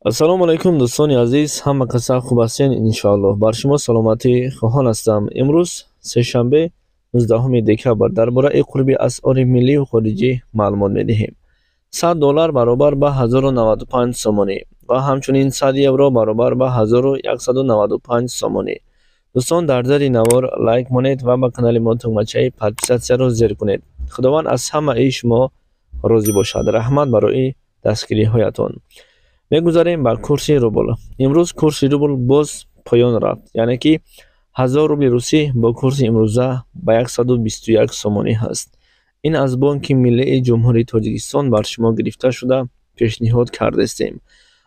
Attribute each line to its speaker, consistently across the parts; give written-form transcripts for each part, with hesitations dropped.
Speaker 1: ассалому алайкум дӯстони азиз, ҳама каса хуб ҳастен иншоаллоҳ. Бар шумо саломатӣ хоҳон ҳастам. Имрӯз сешанбе 19 декабр дар бораи қурби асъори миллию хориҷӣ маълумот медиҳем. $100 баробар ба 1095 сомонӣ ва ҳамчунин 100 евро баробар ба 1195 сомонӣ. дӯстон дар зери навор лайк монед ва ба канали мо тугмачаи подписатсияро зер кунед. худованд аз ҳамаи шумо розӣ бошад. раҳмат барои дастгириҳоятон. мегузарем ба курси рубл. имрӯз курси рубл боз поён рафт, яъне ки 1000 рубли русӣ бо курси имрӯза ба 121 сомонӣ ҳаст. ин аз бонки миллии ҷумҳурии Тоҷикистон бар шумо гирифта шуда пешниҳод кардастем.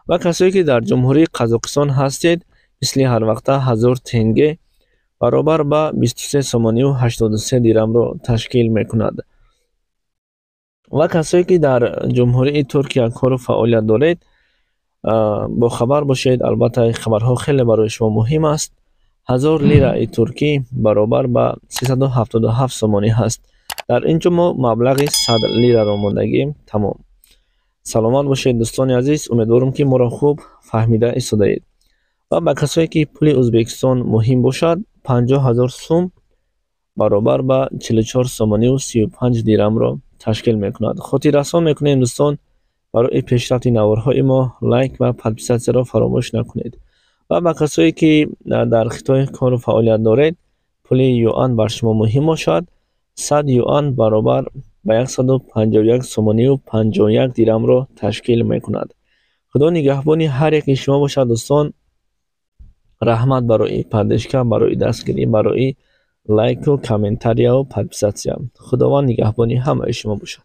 Speaker 1: ва касое ки дар ҷумҳурии Қазоқистон ҳастед, мисли ҳарвақта 1000 тенге баробар ба 23 сомонию 83 дирҳамро ташкил мекунад. ва касое ки дар ҷумҳурии Туркия кору фаъолият доред, бо хабар бошед. албатта хабарҳо хеле барои шумо муҳим аст. 1000 лираи туркӣ баробар ба 377 сомонӣ ҳаст. дар ин ҷо мо маблағи 100 лираро мондагем. тамом. саломат бошед дӯстони азиз. умедворам ки моро хуб фаҳмида истодаед. ва ба касое ки пули Ӯзбекистон муҳим бошад, 50 000 сум баробар ба 44 сомонию 35 дирҳамро ташкил мекунад. хотиррасон мекунем дӯстон, барои пешрафти наворҳои мо лайк ва подписатсияро фаромӯш накунед. ва ба касое ки дар Хитой кору фаъолият доред, пули юан бар шумо муҳим бошад. 100 юан баробар ба 151 сомонию 51 дирҳамро ташкил мекунад. худо нигаҳбони ҳар яки шумо бошад дӯстон. раҳмат барои поддержка, барои дастгирӣ, барои лайку комментарияу подписатсия. худованд нигаҳбони ҳамаи шумо бошад.